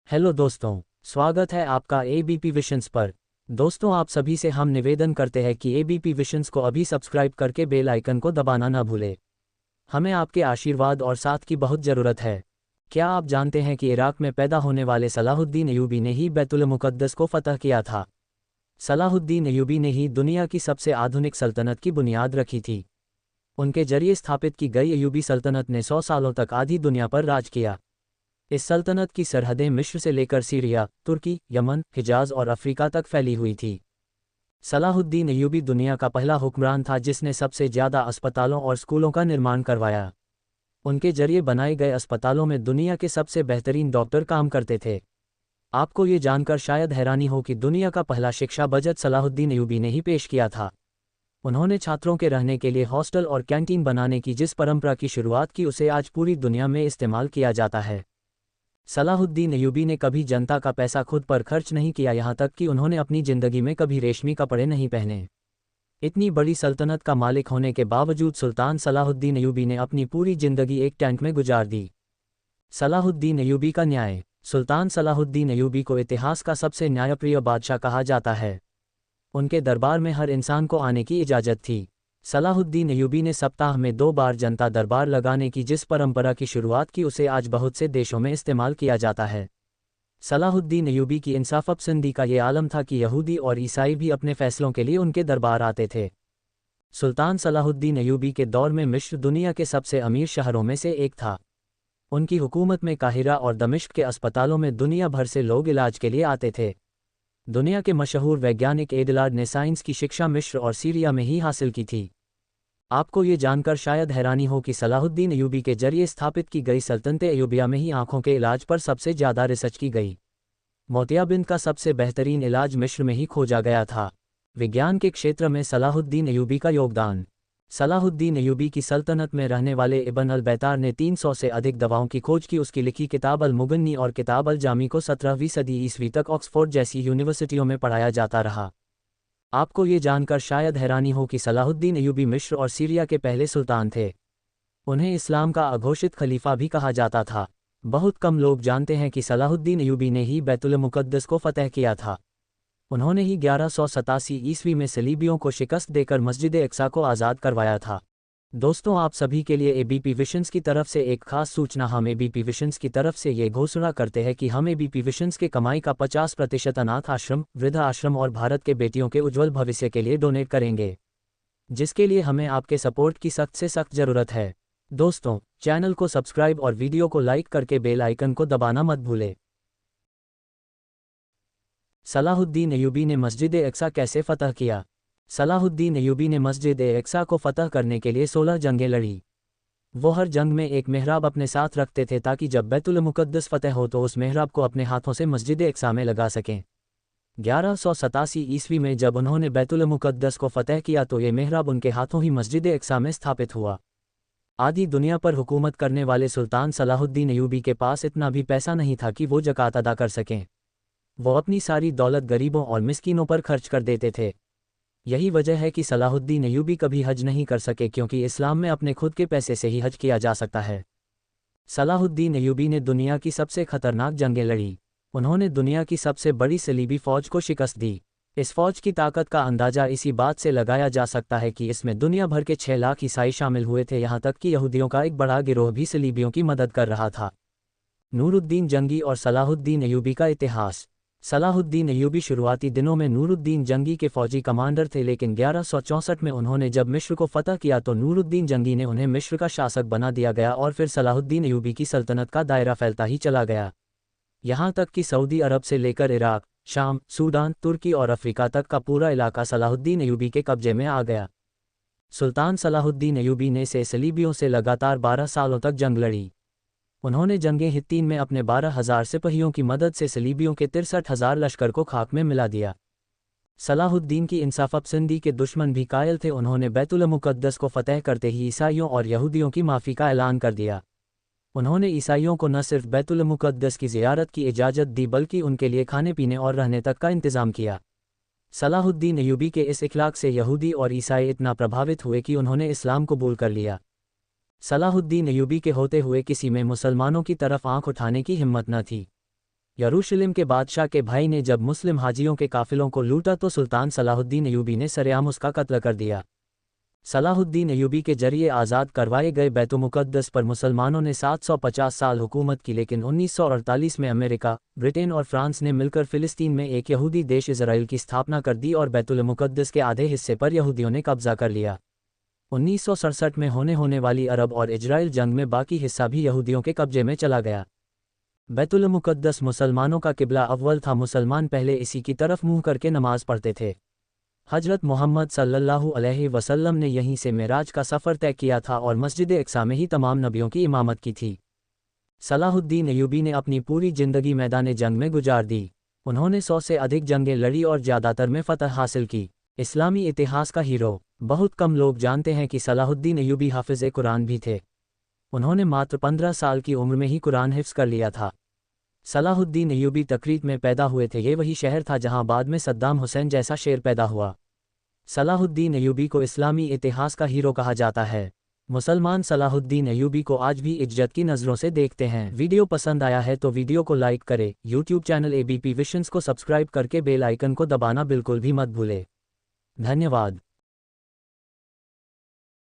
Hello दोस्तों, स्वागत है आपका एबीपी विशंस पर। दोस्तों, आप सभी से हम निवेदन करते हैं कि एबीपी विशंस को अभी सब्सक्राइब करके बेल आइकन को दबाना ना भूलें। हमें आपके आशीर्वाद और साथ की बहुत ज़रूरत है। क्या आप जानते हैं कि इराक में पैदा होने वाले सलाहुद्दीन अय्यूबी ने ही बैतुल मुक़द्दस को फतह किया था। सलाहुद्दीन अय्यूबी ने ही दुनिया की सबसे आधुनिक सल्तनत की बुनियाद रखी थी। उनके जरिए स्थापित की गई अय्यूबी सल्तनत ने 100 सालों तक आधी दुनिया पर राज किया। इस सल्तनत की सरहदें मिस्र से लेकर सीरिया, तुर्की, यमन, हिजाज और अफ्रीका तक फैली हुई थी। सलाहुद्दीन अय्यूबी दुनिया का पहला हुक्मरान था जिसने सबसे ज़्यादा अस्पतालों और स्कूलों का निर्माण करवाया। उनके जरिए बनाए गए अस्पतालों में दुनिया के सबसे बेहतरीन डॉक्टर काम करते थे। आपको ये जानकर शायद हैरानी हो कि दुनिया का पहला शिक्षा बजट सलाहुद्दीन अय्यूबी ने ही पेश किया था। उन्होंने छात्रों के रहने के लिए हॉस्टल और कैंटीन बनाने की जिस परंपरा की शुरुआत की उसे आज पूरी दुनिया में इस्तेमाल किया जाता है। सलाहुद्दीन अय्यूबी ने कभी जनता का पैसा खुद पर खर्च नहीं किया, यहाँ तक कि उन्होंने अपनी ज़िंदगी में कभी रेशमी कपड़े नहीं पहने। इतनी बड़ी सल्तनत का मालिक होने के बावजूद सुल्तान सलाहुद्दीन अय्यूबी ने अपनी पूरी ज़िंदगी एक टैंक में गुजार दी। सलाहुद्दीन अय्यूबी का न्याय। सुल्तान सलाहुद्दीन अय्यूबी को इतिहास का सबसे न्यायप्रिय बादशाह कहा जाता है। उनके दरबार में हर इंसान को आने की इजाज़त थी। सलाहुद्दीन अय्यूबी ने सप्ताह में 2 बार जनता दरबार लगाने की जिस परंपरा की शुरुआत की उसे आज बहुत से देशों में इस्तेमाल किया जाता है। सलाहुद्दीन अय्यूबी की इंसाफ-पसंदी का ये आलम था कि यहूदी और ईसाई भी अपने फैसलों के लिए उनके दरबार आते थे। सुल्तान सलाहुद्दीन अय्यूबी के दौर में मिस्र दुनिया के सबसे अमीर शहरों में से एक था। उनकी हुकूमत में काहिरा और दमिश्क के अस्पतालों में दुनिया भर से लोग इलाज के लिए आते थे। दुनिया के मशहूर वैज्ञानिक एडलार्ड ने साइंस की शिक्षा मिस्र और सीरिया में ही हासिल की थी। आपको ये जानकर शायद हैरानी हो कि सलाहुद्दीन अय्यूबी के जरिए स्थापित की गई सल्तनत अय्यूबिया में ही आंखों के इलाज पर सबसे ज़्यादा रिसर्च की गई। मोतियाबिंद का सबसे बेहतरीन इलाज मिस्र में ही खोजा गया था। विज्ञान के क्षेत्र में सलाहुद्दीन अय्यूबी का योगदान। सलाहुद्दीन अय्यूबी की सल्तनत में रहने वाले इब्न अल-बैतार ने 300 से अधिक दवाओं की खोज की। उसकी लिखी किताब अल-मुगन्नी और किताब अल-जामी को 17वीं सदी ईस्वी तक ऑक्सफोर्ड जैसी यूनिवर्सिटियों में पढ़ाया जाता रहा। आपको ये जानकर शायद हैरानी हो कि सलाहुद्दीन अय्यूबी मिस्र और सीरिया के पहले सुल्तान थे। उन्हें इस्लाम का अघोषित खलीफा भी कहा जाता था। बहुत कम लोग जानते हैं कि सलाहुद्दीन अय्यूबी ने ही बैतुल मुक़द्दस को फतह किया था। उन्होंने ही 1187 ईस्वी में सलीबियों को शिकस्त देकर मस्जिद अक्सा को आज़ाद करवाया था। दोस्तों, आप सभी के लिए एबीपी विशंस की तरफ से एक खास सूचना। हम एबीपी विशंस की तरफ से ये घोषणा करते हैं कि हम एबीपी विशंस के कमाई का 50% अनाथ आश्रम, वृद्ध आश्रम और भारत के बेटियों के उज्जवल भविष्य के लिए डोनेट करेंगे, जिसके लिए हमें आपके सपोर्ट की सख्त से सख्त ज़रूरत है। दोस्तों, चैनल को सब्सक्राइब और वीडियो को लाइक करके बेल आइकन को दबाना मत भूलें। सलाहुद्दीन अय्यूबी ने मस्जिद अक्सा कैसे फतह किया। सलाहुद्दीन अय्यूबी ने मस्जिद अक्सा को फतह करने के लिए 16 जंगें लड़ी। वो हर जंग में एक मेहराब अपने साथ रखते थे ताकि जब बैतुल मुक़द्दस फतह हो तो उस मेहराब को अपने हाथों से मस्जिद अक्सा में लगा सकें। 1187 ईस्वी में जब उन्होंने बैतुल मुक़द्दस को फतह किया तो ये मेहराब उनके हाथों ही मस्जिद अक्सा में स्थापित हुआ। आधी दुनिया पर हुकूमत करने वाले सुल्तान सलाहुद्दीन अय्यूबी के पास इतना भी पैसा नहीं था कि वो ज़कात अदा कर सकें। वो अपनी सारी दौलत गरीबों और मिस्कीनों पर खर्च कर देते थे। यही वजह है कि सलाहुद्दीन अय्यूबी कभी हज नहीं कर सके, क्योंकि इस्लाम में अपने खुद के पैसे से ही हज किया जा सकता है। सलाहुद्दीन अय्यूबी ने दुनिया की सबसे खतरनाक जंगें लड़ी। उन्होंने दुनिया की सबसे बड़ी सलीबी फ़ौज को शिकस्त दी। इस फ़ौज की ताकत का अंदाज़ा इसी बात से लगाया जा सकता है कि इसमें दुनिया भर के 6 लाख ईसाई शामिल हुए थे, यहाँ तक कि यहूदियों का एक बड़ा गिरोह भी सलीबियों की मदद कर रहा था। नूरुद्दीन जंगी और सलाहुद्दीन अय्यूबी का इतिहास। सलाहुद्दीन अय्यूबी शुरुआती दिनों में नूरुद्दीन जंगी के फौजी कमांडर थे, लेकिन 1164 में उन्होंने जब मिस्र को फतह किया तो नूरुद्दीन जंगी ने उन्हें मिस्र का शासक बना दिया गया और फिर सलाहुद्दीन अय्यूबी की सल्तनत का दायरा फैलता ही चला गया। यहाँ तक कि सऊदी अरब से लेकर इराक, शाम, सूडान, तुर्की और अफ्रीका तक का पूरा इलाका सलाहुद्दीन अय्यूबी के कब्जे में आ गया। सुल्तान सलाहुद्दीन अय्यूबी ने सलीबियों से लगातार 12 सालों तक जंग लड़ी। उन्होंने जंगे हित्तीन में अपने 12,000 सिपाहियों की मदद से सलीबियों के 63,000 लश्कर को खाक में मिला दिया। सलाहुद्दीन की इंसाफ-पसंदी के दुश्मन भी कायल थे। उन्होंने बैतुल मुक़द्दस को फतह करते ही ईसाइयों और यहूदियों की माफ़ी का ऐलान कर दिया। उन्होंने ईसाइयों को न सिर्फ बैतुल मुक़द्दस की ज़ियारत की इजाज़त दी बल्कि उनके लिए खाने पीने और रहने तक का इंतज़ाम किया। सलाहुद्दीन अय्यूबी के इस इखलाक से यहूदी और ईसाई इतना प्रभावित हुए कि उन्होंने इस्लाम कबूल कर लिया। सलाहुद्दीन अय्यूबी के होते हुए किसी में मुसलमानों की तरफ आंख उठाने की हिम्मत न थी। यरूशलेम के बादशाह के भाई ने जब मुस्लिम हाजियों के काफिलों को लूटा तो सुल्तान सलाहुद्दीन अय्यूबी ने सरेआम उसका कत्ल कर दिया। सलाहुद्दीन अय्यूबी के जरिए आज़ाद करवाए गए बैतुल-मुक़द्दस पर मुसलमानों ने 750 साल हुकूमत की, लेकिन 1948 में अमेरिका, ब्रिटेन और फ्रांस ने मिलकर फ़िलिस्तीन में एक यहूदी देश इज़राइल की स्थापना कर दी और बैतुल-मुक़द्दस के आधे हिस्से पर यहूदियों ने कब्ज़ा कर लिया। 1967 में होने वाली अरब और इजराइल जंग में बाकी हिस्सा भी यहूदियों के कब्जे में चला गया। बैतुल-मुक़द्दस मुसलमानों का किबला अव्वल था। मुसलमान पहले इसी की तरफ मुँह करके नमाज पढ़ते थे। हजरत मोहम्मद सल्लल्लाहु अलैहि वसल्लम ने यहीं से मेराज का सफ़र तय किया था और मस्जिद अक्सा में ही तमाम नबियों की इमामत की थी। सलाहुद्दीन अय्यूबी ने अपनी पूरी ज़िंदगी मैदान जंग में गुजार दी। उन्होंने 100 से अधिक जंगें लड़ी और ज़्यादातर में फ़तह हासिल की। इस्लामी इतिहास का हीरो। बहुत कम लोग जानते हैं कि सलाहुद्दीन अय्यूबी हाफिज़ कुरान भी थे। उन्होंने मात्र 15 साल की उम्र में ही कुरान हिफ्ज़ कर लिया था। सलाहुद्दीन अय्यूबी तकरीत में पैदा हुए थे। ये वही शहर था जहां बाद में सद्दाम हुसैन जैसा शेर पैदा हुआ। सलाहुद्दीन अय्यूबी को इस्लामी इतिहास का हीरो कहा जाता है। मुसलमान सलाहुद्दीन अय्यूबी को आज भी इज्जत की नज़रों से देखते हैं। वीडियो पसंद आया है तो वीडियो को लाइक करें। यूट्यूब चैनल एबीपी विशंस को सब्सक्राइब करके बेल आइकन को दबाना बिल्कुल भी मत भूले। धन्यवाद।